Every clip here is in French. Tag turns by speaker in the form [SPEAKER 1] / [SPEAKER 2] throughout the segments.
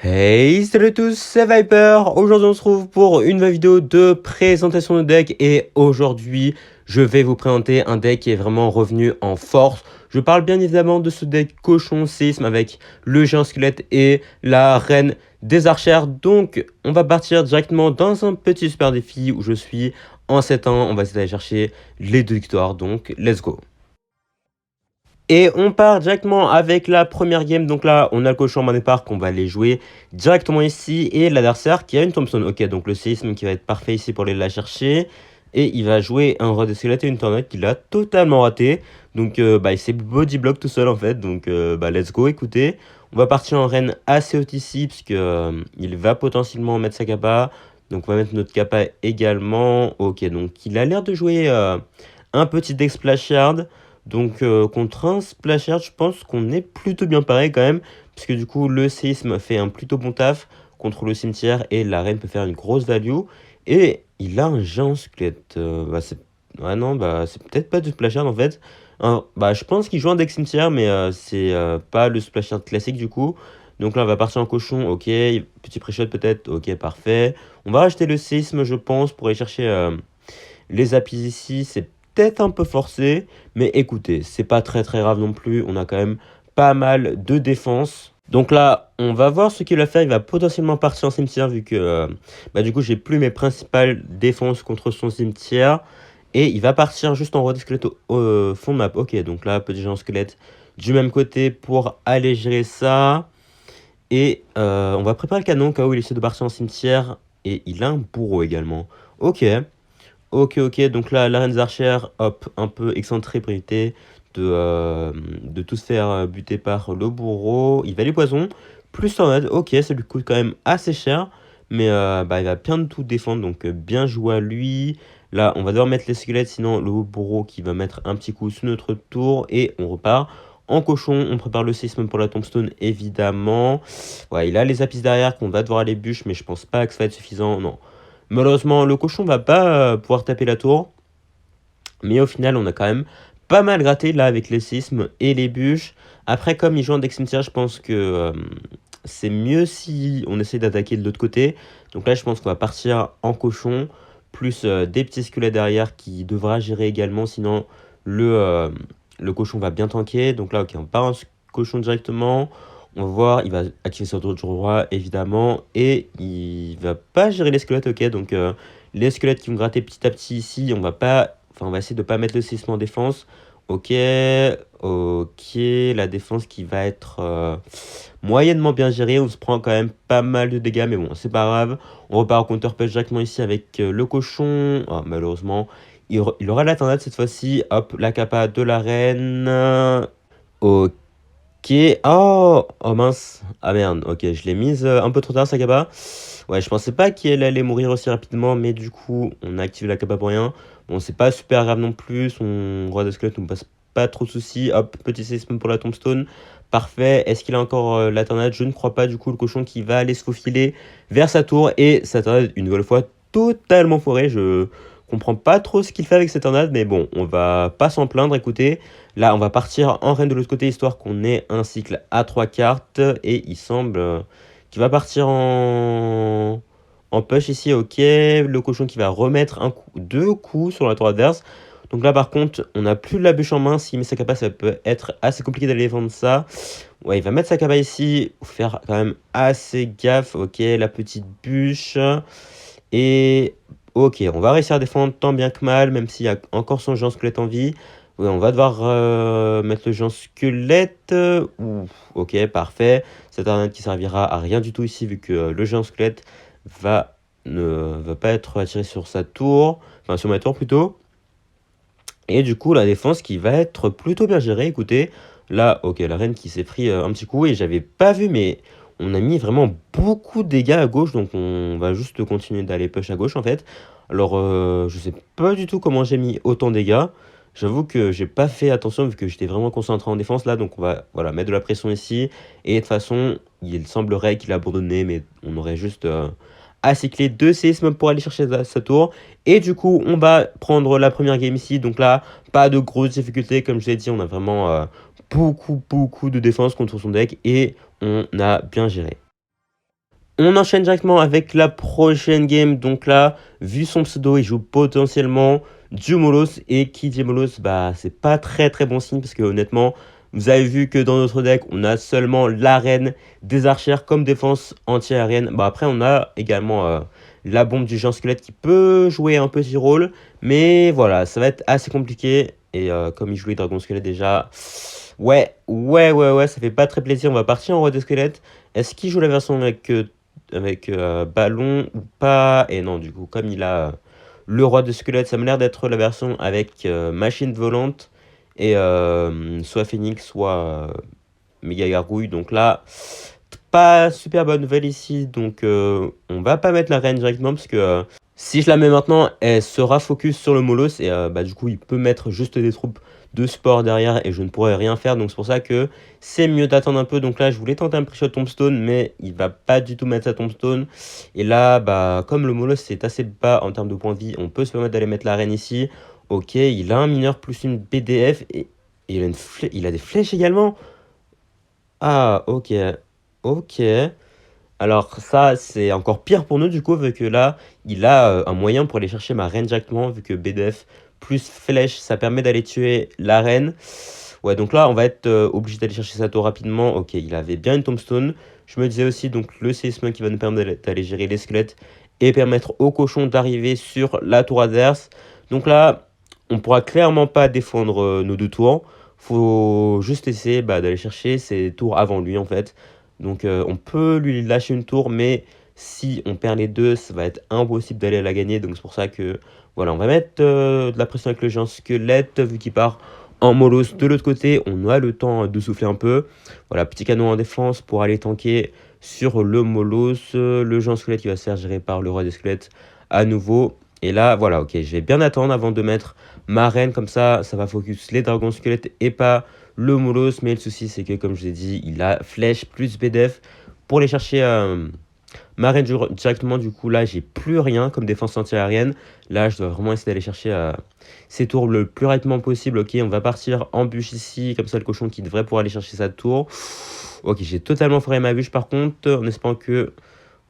[SPEAKER 1] Hey, salut à tous, c'est Viper. Aujourd'hui, on se retrouve pour une nouvelle vidéo de présentation de deck. Et aujourd'hui, je vais vous présenter un deck qui est vraiment revenu en force. Je parle bien évidemment de ce deck cochon séisme avec le géant squelette et la reine des archères. Donc, on va partir directement dans un petit super défi où je suis en 7-1. On va essayer d'aller chercher les 2 victoires. Donc, let's go. Et on part directement avec la première game. Donc là, on a le cochon en départ qu'on va aller jouer directement ici. Et l'adversaire qui a une Thompson. Ok, donc le séisme qui va être parfait ici pour aller la chercher. Et il va jouer un roi d'escalade et une tornade qu'il a totalement raté. Donc il s'est body block tout seul en fait. Donc let's go, écoutez. On va partir en reine assez haute ici. Parce que il va potentiellement mettre sa kappa. Donc on va mettre notre kappa également. Ok, donc il a l'air de jouer un petit deck splash yard. Donc contre un Splashard, je pense qu'on est plutôt bien pareil quand même, puisque du coup le séisme fait un plutôt bon taf contre le cimetière et la reine peut faire une grosse value. Et il a un géant squelette. Ouais, non, c'est peut-être pas du Splashard en fait. Je pense qu'il joue un deck cimetière, mais c'est pas le Splashard classique du coup. Donc là on va partir en cochon, ok, petit pré-shot peut-être, ok, parfait. On va acheter le séisme je pense pour aller chercher les appuis ici, c'est peut-être un peu forcé, mais écoutez, c'est pas très grave non plus. On a quand même pas mal de défense. Donc là, on va voir ce qu'il va faire. Il va potentiellement partir en cimetière vu que du coup, j'ai plus mes principales défenses contre son cimetière. Et il va partir juste en roi de squelette au fond de map. Ok, donc là, petit géant squelette du même côté pour aller gérer ça. Et on va préparer le canon au cas où il essaie de partir en cimetière. Et il a un bourreau également. Ok. Ok, donc là, la reine des archères, hop, un peu excentré pour éviter de tout se faire buter par le bourreau. Il va les poisons, plus tornade, ok, ça lui coûte quand même assez cher, mais il va bien tout défendre, donc bien joué à lui. Là, on va devoir mettre les squelettes, sinon le bourreau qui va mettre un petit coup sur notre tour, et on repart. En cochon, on prépare le séisme pour la tombstone, évidemment. Ouais, il a les apis derrière qu'on va devoir aller bûche, mais je pense pas que ça va être suffisant, non. Malheureusement, le cochon va pas pouvoir taper la tour. Mais au final, on a quand même pas mal gratté là avec les sismes et les bûches. Après, comme il joue en deck cimetière, je pense que c'est mieux si on essaie d'attaquer de l'autre côté. Donc là, je pense qu'on va partir en cochon. Plus des petits squelettes derrière qui devra gérer également. Sinon, le cochon va bien tanker. Donc là, ok, on part en cochon directement. On va voir, il va activer son tour du roi, évidemment. Et il va pas gérer les squelettes, ok. Donc les squelettes qui vont gratter petit à petit ici, on va essayer de pas mettre le séisme en défense. Ok, ok, la défense qui va être moyennement bien gérée. On se prend quand même pas mal de dégâts, mais bon, c'est pas grave. On repart au counter-punch directement ici avec le cochon. Ah, malheureusement, il aura la tornade cette fois-ci. Hop, la capa de la reine. Ok. Oh mince. Ah merde, ok, je l'ai mise un peu trop tard, sa capa. Ouais, je pensais pas qu'elle allait mourir aussi rapidement, mais du coup, on a activé la capa pour rien. Bon, c'est pas super grave non plus. Son roi de squelette nous passe pas trop de soucis. Hop, petit séisme pour la tombstone. Parfait. Est-ce qu'il a encore la tornade? Je ne crois pas. Du coup, le cochon qui va aller se faufiler vers sa tour. Et sa tornade, une nouvelle fois, totalement foirée. Je comprends pas trop ce qu'il fait avec cette tornade, mais bon, on va pas s'en plaindre. Écoutez, là, on va partir en reine de l'autre côté, histoire qu'on ait un cycle à 3 cartes. Et il semble qu'il va partir en push ici, ok. Le cochon qui va remettre deux coups sur la tour adverse. Donc là, par contre, on n'a plus de la bûche en main. S'il met sa capa, ça peut être assez compliqué d'aller défendre ça. Ouais, il va mettre sa capa ici. Faut faire quand même assez gaffe. Ok, la petite bûche. Et ok, on va réussir à défendre tant bien que mal, même s'il y a encore son géant squelette en vie. Ouais, on va devoir mettre le géant squelette. Ouf, ok, parfait. Cette arnaque qui servira à rien du tout ici, vu que le géant squelette ne va pas être attiré sur sa tour. Enfin, sur ma tour plutôt. Et du coup, la défense qui va être plutôt bien gérée. Écoutez, là, ok, la reine qui s'est pris un petit coup et j'avais pas vu, mais on a mis vraiment beaucoup de dégâts à gauche. Donc, on va juste continuer d'aller push à gauche en fait. Alors, je sais pas du tout comment j'ai mis autant de dégâts. J'avoue que j'ai pas fait attention vu que j'étais vraiment concentré en défense là. Donc, on va voilà, mettre de la pression ici. Et de toute façon, il semblerait qu'il a abandonné, mais on aurait juste à cycler 2 séismes pour aller chercher sa tour. Et du coup, on va prendre la première game ici. Donc là, pas de grosses difficultés. Comme je l'ai dit, on a vraiment beaucoup de défense contre son deck. Et on a bien géré. On enchaîne directement avec la prochaine game. Donc là, vu son pseudo, il joue potentiellement du Molos. Et qui dit Molos, bah c'est pas très très bon signe parce que honnêtement, vous avez vu que dans notre deck, on a seulement l'arène des archères comme défense anti-aérienne. Bah après, on a également la bombe du géant squelette qui peut jouer un petit rôle. Mais voilà, ça va être assez compliqué. Et comme il jouait Dragon Squelette déjà, ouais, ça fait pas très plaisir. On va partir en roi de squelette. Est-ce qu'il joue la version avec ballon ou pas? Et non, du coup, comme il a le roi de squelette, ça m'a l'air d'être la version avec machine volante et soit Phoenix, soit méga gargouille. Donc là, pas super bonne nouvelle ici. Donc on va pas mettre la reine directement parce que si je la mets maintenant, elle sera focus sur le Molos et bah, du coup, il peut mettre juste des troupes de sport derrière et je ne pourrais rien faire. Donc c'est pour ça que c'est mieux d'attendre un peu. Donc là, je voulais tenter un pré-shot tombstone, mais il va pas du tout mettre sa tombstone. Et là, bah, comme le Molos c'est assez bas en termes de points de vie, on peut se permettre d'aller mettre la reine ici. Ok, il a un mineur plus une BDF et il a des flèches également. Ah, ok. Ok. Alors ça, c'est encore pire pour nous du coup, vu que là, il a un moyen pour aller chercher ma reine directement, vu que BDF plus flèche, ça permet d'aller tuer la reine. Ouais, donc là, on va être obligé d'aller chercher sa tour rapidement. Ok, il avait bien une tombstone. Je me disais aussi, donc, le séisme qui va nous permettre d'aller gérer les squelettes et permettre au cochon d'arriver sur la tour adverse. Donc là, on pourra clairement pas défendre nos deux tours. Faut juste essayer bah, d'aller chercher ses tours avant lui, en fait. Donc on peut lui lâcher une tour, mais si on perd les deux, ça va être impossible d'aller la gagner. Donc c'est pour ça que voilà, on va mettre de la pression avec le géant squelette, vu qu'il part en mollos de l'autre côté. On a le temps de souffler un peu. Voilà, petit canon en défense pour aller tanker sur le mollos. Le géant squelette qui va se faire gérer par le roi des squelettes à nouveau. Et là, voilà, ok, je vais bien attendre avant de mettre ma reine, comme ça va focus les dragons squelettes et pas le Moulos. Mais le souci, c'est que, comme je l'ai dit, il a flèche plus BDF pour aller chercher ma reine directement. Du coup, là, j'ai plus rien comme défense anti-aérienne. Là, je dois vraiment essayer d'aller chercher ces tours le plus rapidement possible. Ok, on va partir en bûche ici, comme ça, le cochon qui devrait pouvoir aller chercher sa tour. Ok, j'ai totalement foiré ma bûche par contre, en espérant que...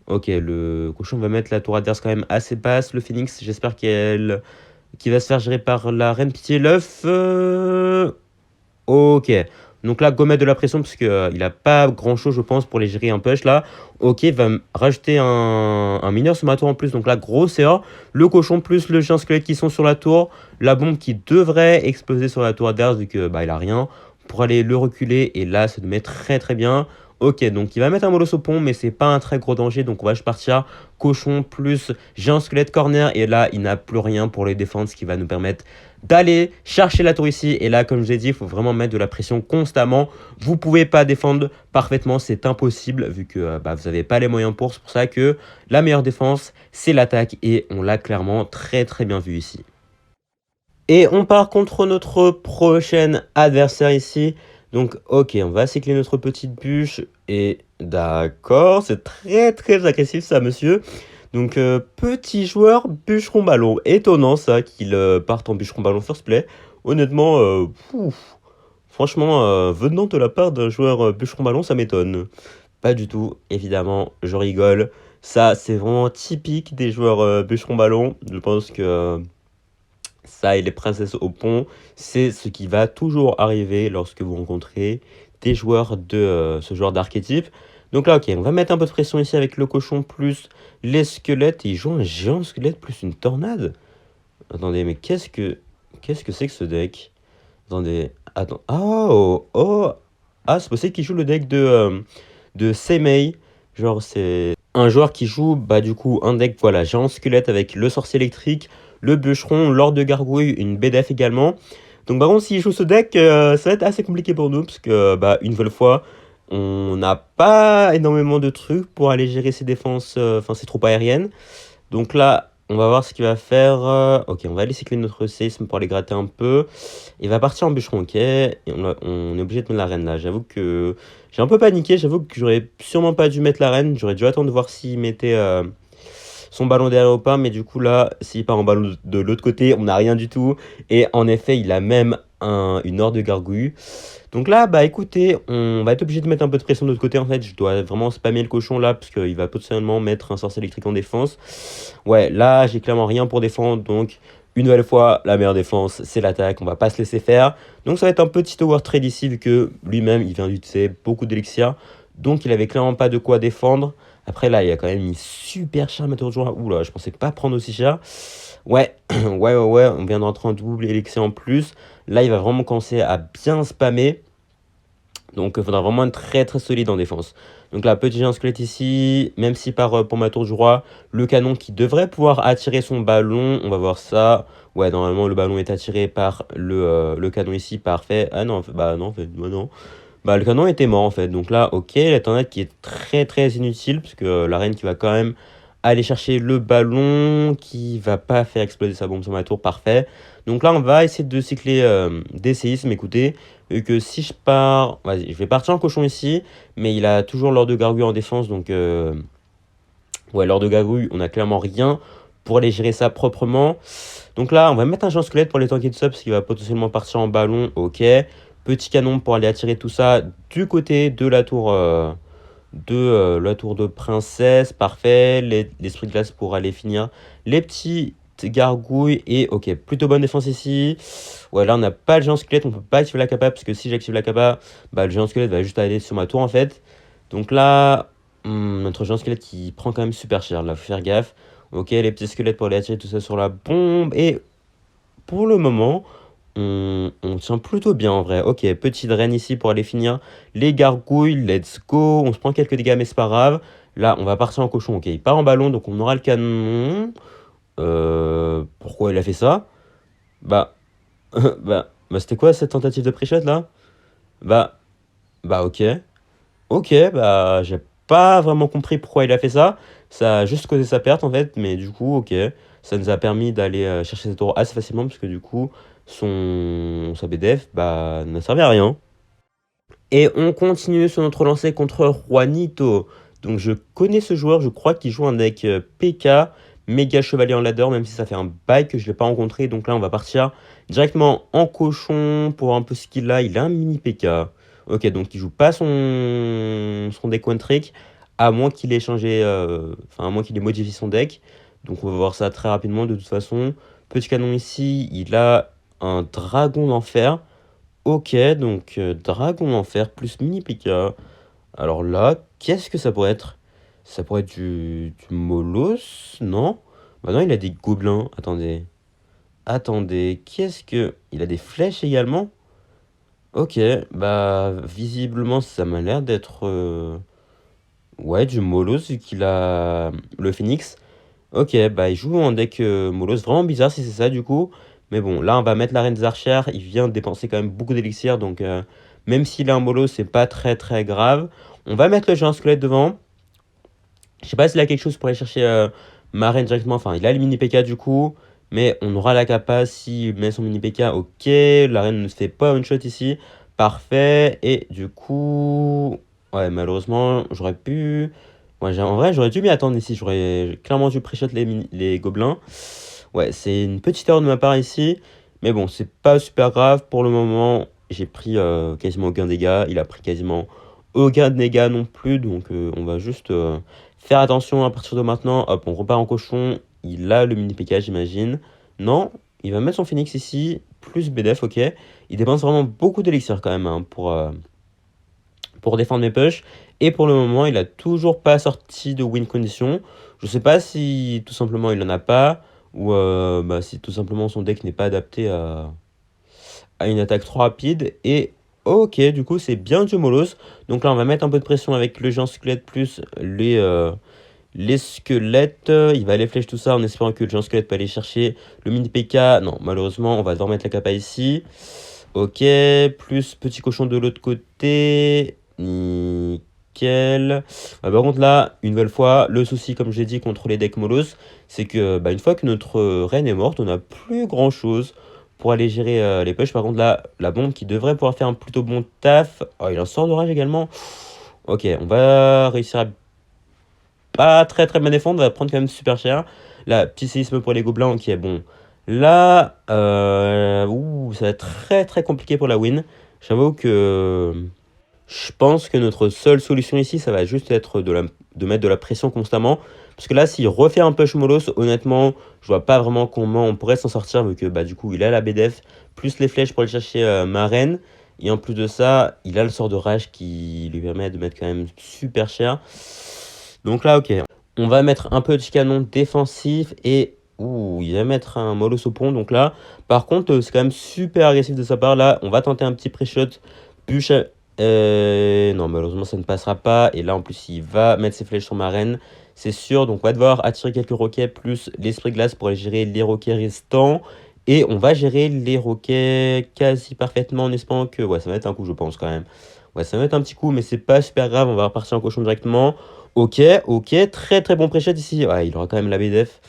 [SPEAKER 1] Ok, le cochon va mettre la tour adverse quand même assez basse. Le phoenix, j'espère qu'il va se faire gérer par la reine pitié. L'œuf... Ok. Donc là, go mettre de la pression parce qu'il il a pas grand chose, je pense, pour les gérer un push là. Ok, il va rajouter un mineur sur ma tour en plus. Donc là, grosse erreur. Le cochon plus le géant squelette qui sont sur la tour. La bombe qui devrait exploser sur la tour adverse vu que bah, il a rien. Pour aller le reculer. Et là, ça nous met très très bien. Ok, donc il va mettre un molosse au pont, mais c'est pas un très gros danger. Donc on va juste partir cochon plus géant squelette corner. Et là, il n'a plus rien pour les défendre, ce qui va nous permettre d'aller chercher la tour ici. Et là, comme je vous ai dit, il faut vraiment mettre de la pression constamment. Vous pouvez pas défendre parfaitement, c'est impossible vu que bah, vous n'avez pas les moyens pour. C'est pour ça que la meilleure défense, c'est l'attaque. Et on l'a clairement très très bien vu ici. Et on part contre notre prochain adversaire ici. Donc, ok, on va cycler notre petite bûche. Et d'accord, c'est très très agressif ça, monsieur. Donc, petit joueur bûcheron ballon. Étonnant ça qu'il parte en bûcheron ballon first play. Honnêtement, franchement, venant de la part d'un joueur bûcheron ballon, ça m'étonne. Pas du tout, évidemment, je rigole. Ça, c'est vraiment typique des joueurs bûcheron ballon. Je pense que ça et les princesses au pont, c'est ce qui va toujours arriver lorsque vous rencontrez des joueurs de ce genre d'archétype. Donc là, ok, on va mettre un peu de pression ici avec le cochon plus les squelettes. Et il joue un géant squelette plus une tornade. Attendez, mais qu'est-ce que c'est que ce deck? Attendez, attends. Oh, ah, c'est possible qu'il joue le deck de Seimei. Genre, c'est un joueur qui joue, bah, du coup, un deck, voilà, géant squelette avec le sorcier électrique, le bûcheron, l'or de gargouille, une BDF également. Donc, par contre, s'il joue ce deck, ça va être assez compliqué pour nous, parce que, bah, une nouvelle fois, on n'a pas énormément de trucs pour aller gérer ses défenses, enfin, ses troupes aériennes. Donc là, on va voir ce qu'il va faire. Ok, on va aller cycler notre séisme pour aller gratter un peu. Il va partir en bûcheron, ok. Et on est obligé de mettre la reine là. J'avoue que j'ai un peu paniqué. J'avoue que j'aurais sûrement pas dû mettre la reine. J'aurais dû attendre de voir s'il mettait son ballon derrière ou pas. Mais du coup, là, s'il part en ballon de l'autre côté, on n'a rien du tout. Et en effet, il a même une horde de gargouilles. Donc là, bah écoutez, on va être obligé de mettre un peu de pression de l'autre côté. En fait, je dois vraiment spammer le cochon là, parce qu'il va potentiellement mettre un sorcier électrique en défense. Ouais, là, j'ai clairement rien pour défendre. Donc, une nouvelle fois, la meilleure défense, c'est l'attaque. On va pas se laisser faire. Donc, ça va être un petit tower trade ici, vu que lui-même, il vient d'utiliser beaucoup d'élixir. Donc, il avait clairement pas de quoi défendre. Après, là, il a quand même mis super cher ma tour de joie. Oula, je pensais pas prendre aussi cher. Ouais, ouais, on vient de rentrer en double élixir en plus. Là, il va vraiment commencer à bien spammer. Donc, il faudra vraiment être très très solide en défense. Donc là, petit géant squelette ici, même si pour ma tour du roi, le canon qui devrait pouvoir attirer son ballon, on va voir ça. Ouais, normalement, le ballon est attiré par le canon ici, parfait. Ah non, bah non, en fait, bah non. Bah, le canon était mort en fait. Donc là, ok, la tornade qui est très très inutile, parce que la reine qui va quand même aller chercher le ballon, qui va pas faire exploser sa bombe sur ma tour, parfait. Donc là, on va essayer de cycler des séismes, écoutez. Vu que si je pars... Vas-y, je vais partir en cochon ici, mais il a toujours l'ordre de gargouille en défense, donc... Ouais, l'ordre de gargouille, on a clairement rien pour aller gérer ça proprement. Donc là, on va mettre un géant squelette pour les tanker tout ça, parce qu'il va potentiellement partir en ballon, ok. Petit canon pour aller attirer tout ça du côté de la tour la tour de princesse, parfait. L'esprit de glace pour aller finir les petits gargouilles. Et ok, plutôt bonne défense ici. Ouais, là on n'a pas le géant squelette, on peut pas activer la capa, parce que si j'active la capa, bah, le géant squelette va juste aller sur ma tour en fait. Donc là, notre géant squelette qui prend quand même super cher, là faut faire gaffe. Ok, les petits squelettes pour aller attirer tout ça sur la bombe. Et pour le moment, on tient plutôt bien en vrai. Ok, petite reine ici pour aller finir les gargouilles. Let's go. On se prend quelques dégâts, mais c'est pas grave. Là, on va partir en cochon. Ok, il part en ballon, donc on aura le canon. Pourquoi il a fait ça? Bah, bah c'était quoi cette tentative de pré-shot là? Bah, bah ok. Ok, bah j'ai pas vraiment compris pourquoi il a fait ça. Ça a juste causé sa perte en fait, mais du coup, ok. Ça nous a permis d'aller chercher cette tour assez facilement, parce que du coup, sa BDF bah, ne servait à rien. Et on continue sur notre lancée contre Juanito. Donc je connais ce joueur, je crois qu'il joue un deck PK, méga chevalier en ladder, même si ça fait un bail que je ne l'ai pas rencontré. Donc là on va partir directement en cochon pour voir un peu ce qu'il a. Il a un mini PK. Ok, donc il joue pas son deck one trick, à moins qu'il ait changé, enfin à moins qu'il ait modifié son deck. Donc on va voir ça très rapidement de toute façon. Petit canon ici, il a un dragon d'enfer. Ok, donc dragon d'enfer plus mini P.K. Alors là, qu'est-ce que ça pourrait être? Ça pourrait être du Molos, non? Bah non, il a des gobelins. Attendez. Attendez, qu'est-ce que... Il a des flèches également? Ok, bah visiblement ça m'a l'air d'être... Ouais, du Molos vu qu'il a le Phoenix. Ok, bah il joue en deck Molos. Vraiment bizarre si c'est ça du coup. Mais bon, là on va mettre la reine des archères. Il vient de dépenser quand même beaucoup d'élixir. Donc même s'il a un Molos, c'est pas très très grave. On va mettre le géant squelette devant. Je sais pas s'il a quelque chose pour aller chercher ma reine directement. Enfin, il a le mini PK du coup. Mais on aura la capa s'il met son mini PK. Ok, la reine ne se fait pas one shot ici. Parfait. Et du coup... Ouais, malheureusement, j'aurais pu... Ouais, en vrai, j'aurais dû m'y attendre ici. J'aurais clairement dû pré-shot les gobelins. Ouais, c'est une petite erreur de ma part ici. Mais bon, c'est pas super grave. Pour le moment, j'ai pris quasiment aucun dégât. Il a pris quasiment aucun dégât non plus. Donc, on va juste faire attention à partir de maintenant. Hop, on repart en cochon. Il a le mini PK, j'imagine. Non, il va mettre son phoenix ici. Plus BDF, ok. Il dépense vraiment beaucoup d'élixir quand même hein, pour défendre mes pushs. Et pour le moment, il a toujours pas sorti de win condition. Je sais pas si tout simplement il en a pas, ou bah, si tout simplement son deck n'est pas adapté à une attaque trop rapide. Et ok, du coup c'est bien du Molos. Donc là on va mettre un peu de pression avec le géant squelette plus les squelettes. Il va aller flèche tout ça en espérant que le géant squelette peut aller chercher le mini PK. Non, malheureusement on va devoir mettre la capa ici. Ok, plus petit cochon de l'autre côté. Nickel. Par contre là, une nouvelle fois, le souci comme j'ai dit contre les decks Molos, c'est que bah, une fois que notre reine est morte, on n'a plus grand chose pour aller gérer les push. Par contre là, la bombe qui devrait pouvoir faire un plutôt bon taf. Oh, il a un sort d'orage également. Ok, on va réussir à pas très très bien défendre, on va prendre quand même super cher. Là, petit séisme pour les gobelins, ok, bon. Là, ça va être très très compliqué pour la win. J'avoue que je pense que notre seule solution ici, ça va juste être de mettre de la pression constamment. Parce que là, s'il refait un push Molos, honnêtement, je vois pas vraiment comment on pourrait s'en sortir, vu que bah, du coup, il a la BDF, plus les flèches pour aller chercher ma reine. Et en plus de ça, il a le sort de rage qui lui permet de mettre quand même super cher. Donc là, ok. On va mettre un peu de canon défensif et il va mettre un Molos au pont. Donc là, par contre, c'est quand même super agressif de sa part. Là, on va tenter un petit pré-shot. Bûche. Non, malheureusement, ça ne passera pas. Et là, en plus, il va mettre ses flèches sur ma reine. C'est sûr. Donc, on va devoir attirer quelques roquets plus l'esprit glace pour aller gérer les roquets restants. Et on va gérer les roquets quasi parfaitement en espérant que... Ouais, ça va être un coup, je pense, quand même. Ouais, ça va être un petit coup, mais c'est pas super grave. On va repartir en cochon directement. Ok, ok. Très, très bon pré-shot ici. Ouais, il aura quand même la BDF.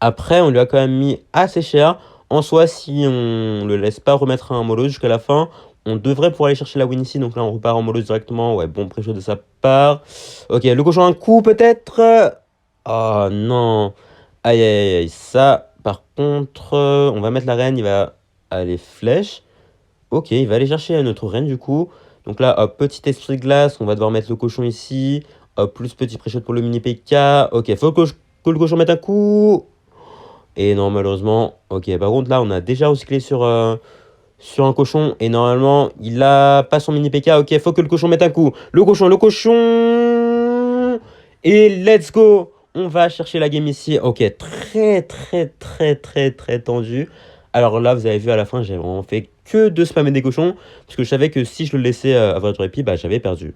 [SPEAKER 1] Après, on lui a quand même mis assez cher. En soi, si on le laisse pas remettre un mollo jusqu'à la fin, on devrait pouvoir aller chercher la win ici. Donc là, on repart en mollo directement. Ouais, bon pré-shot de sa part. Ok, le cochon un coup peut-être. Oh non. Aïe, aïe, aïe, aïe. Ça, par contre, on va mettre la reine. Il va aller flèche. Ok, il va aller chercher notre reine du coup. Donc là, hop, petit esprit de glace. On va devoir mettre le cochon ici. Hop, plus petit pré-shot pour le mini PK. Ok, faut que le cochon mette un coup. Et non, malheureusement, ok. Par contre, là, on a déjà recyclé sur un cochon. Et normalement, il a pas son mini PK. Ok, faut que le cochon mette un coup. Le cochon, le cochon. Et let's go. On va chercher la game ici. Ok, très, très, très, très, très tendu. Alors là, vous avez vu à la fin, j'ai vraiment fait que de spammer des cochons. Parce que je savais que si je le laissais avoir du répit, bah, j'avais perdu.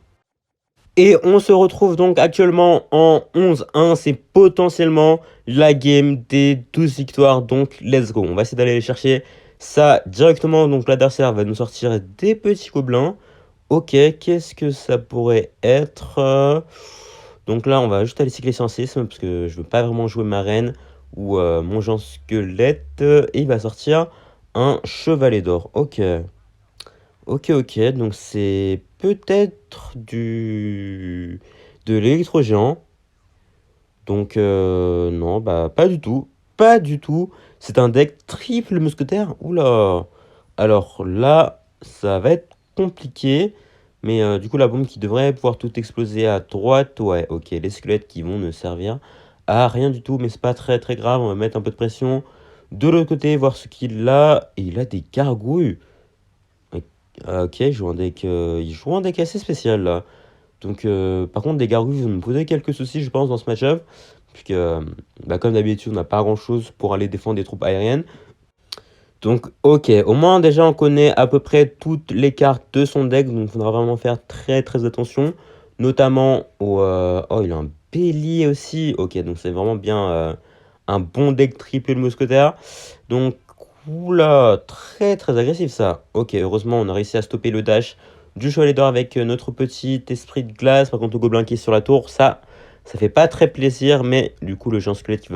[SPEAKER 1] Et on se retrouve donc actuellement en 11-1. C'est potentiellement la game des 12 victoires. Donc, let's go. On va essayer d'aller les chercher ça directement. Donc, l'adversaire va nous sortir des petits gobelins. Ok, qu'est-ce que ça pourrait être? Donc là, on va juste aller cycler sans sisme parce que je veux pas vraiment jouer ma reine ou mon géant squelette. Et il va sortir un chevalet d'or. Ok. Ok, ok, donc c'est peut-être de l'électro-géant. Donc, non, bah, pas du tout. Pas du tout. C'est un deck triple mousquetaire. Oula. Alors là, ça va être compliqué. Mais du coup, la bombe qui devrait pouvoir tout exploser à droite. Ouais, ok, les squelettes qui vont ne servir à rien du tout. Mais c'est pas très très grave. On va mettre un peu de pression. De l'autre côté, voir ce qu'il a. Et il a des gargouilles. Ok, il joue un deck assez spécial là. Donc, par contre, des gargouilles vont me poser quelques soucis, je pense, dans ce match-up. Puisque, bah, comme d'habitude, on n'a pas grand-chose pour aller défendre des troupes aériennes. Donc, ok, au moins déjà, on connaît à peu près toutes les cartes de son deck. Donc, il faudra vraiment faire très très attention. Notamment au. Oh, il a un bélier aussi. Ok, donc c'est vraiment bien un bon deck triple mousquetaire. Donc, oula, très très agressif ça. Ok, heureusement, on a réussi à stopper le dash du chevalet d'or avec notre petit esprit de glace. Par contre, le gobelin qui est sur la tour, ça fait pas très plaisir. Mais du coup, le géant squelette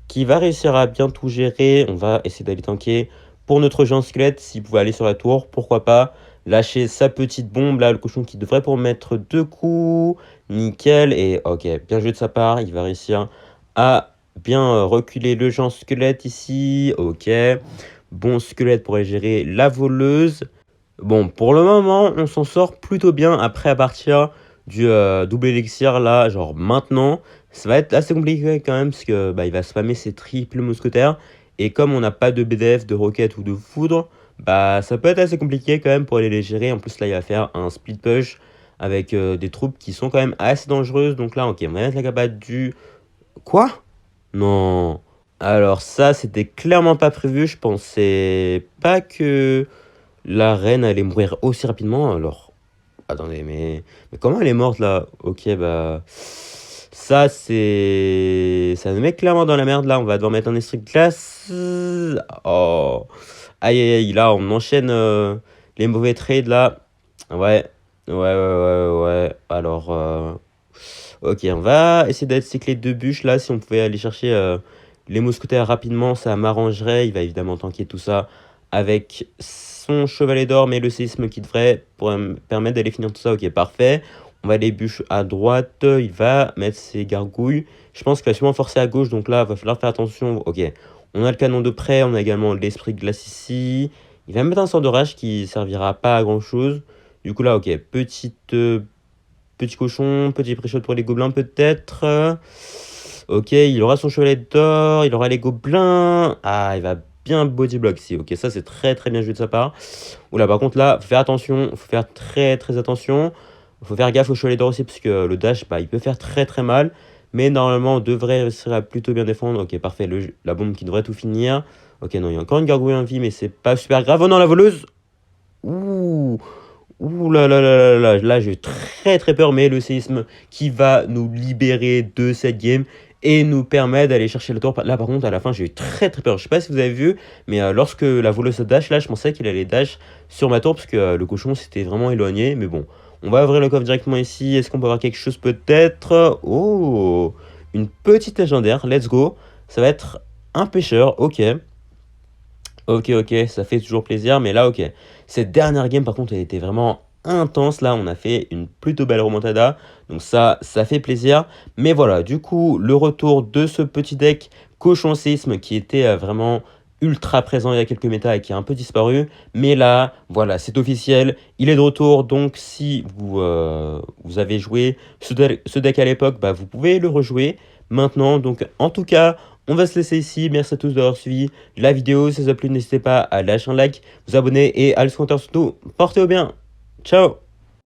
[SPEAKER 1] qui va réussir à bien tout gérer. On va essayer d'aller tanker pour notre géant squelette. S'il pouvait aller sur la tour, pourquoi pas. Lâcher sa petite bombe, là, le cochon qui devrait pour mettre 2 coups. Nickel. Et ok, bien joué de sa part. Il va réussir à bien reculer le géant squelette ici. Ok. Bon squelette pour aller gérer la voleuse. Bon, pour le moment, on s'en sort plutôt bien. Après, à partir du double élixir, là, genre maintenant, ça va être assez compliqué quand même, parce que bah, il va spammer ses triples mousquetaires. Et comme on n'a pas de BDF, de roquette ou de foudre, bah ça peut être assez compliqué quand même pour aller les gérer. En plus, là, il va faire un split push avec des troupes qui sont quand même assez dangereuses. Donc là, ok, on va mettre la cabane du... Quoi? Non. Alors ça, c'était clairement pas prévu. Je pensais pas que la reine allait mourir aussi rapidement. Alors, attendez, mais comment elle est morte là? Ok, bah... Ça nous met clairement dans la merde là. On va devoir mettre un esprit de glace. Oh. Aïe, aïe, aïe. Là, on enchaîne les mauvais trades là. Ouais. Ouais, ouais, ouais, ouais. Alors... Ok, on va essayer d'être cyclé de bûches là. Si on pouvait aller chercher les mousquetaires rapidement, ça m'arrangerait. Il va évidemment tanker tout ça avec son chevalet d'or, mais le séisme qui devrait pour me permettre d'aller finir tout ça. Ok, parfait. On va les bûches à droite. Il va mettre ses gargouilles. Je pense qu'il va sûrement forcer à gauche. Donc là, il va falloir faire attention. Ok, On a le canon de près, on a également l'esprit de glace ici. Il va mettre un sort de rage qui servira pas à grand chose. Du coup là, ok, petit cochon, petit pré-shot pour les gobelins peut-être. Ok, il aura son chevalet d'or, il aura les gobelins. Ah, il va bien body block ici. Ok, ça c'est très très bien joué de sa part. Oula, par contre là, faut faire attention, faut faire très très attention. Faut faire gaffe au chevalet d'or aussi parce que le dash, bah, il peut faire très très mal. Mais normalement, on devrait réussir à plutôt bien défendre. Ok, parfait, la bombe qui devrait tout finir. Ok, non, il y a encore une gargouille en vie, mais c'est pas super grave. Oh non, la voleuse! Ouh! Ouh là là là là là, là j'ai très très peur, mais le séisme qui va nous libérer de cette game et nous permet d'aller chercher le tour. Là par contre à la fin j'ai eu très très peur, je sais pas si vous avez vu, mais lorsque la voleuse dash, là je pensais qu'il allait dash sur ma tour parce que le cochon s'était vraiment éloigné, mais bon. On va ouvrir le coffre directement ici, est-ce qu'on peut avoir quelque chose peut-être? Oh, une petite légendaire, let's go. Ça va être un pêcheur, ok. Ok, ok, ça fait toujours plaisir, mais là, ok. Cette dernière game, par contre, elle était vraiment intense. Là, on a fait une plutôt belle remontada. Donc ça fait plaisir. Mais voilà, du coup, le retour de ce petit deck Cochon Séisme qui était vraiment ultra présent il y a quelques méta et qui a un peu disparu. Mais là, voilà, c'est officiel. Il est de retour. Donc, si vous avez joué ce deck à l'époque, bah, vous pouvez le rejouer maintenant. Donc, en tout cas, on va se laisser ici. Merci à tous d'avoir suivi la vidéo. Si ça vous a plu, n'hésitez pas à lâcher un like, vous abonner et à le commenter surtout. Portez-vous bien. Ciao.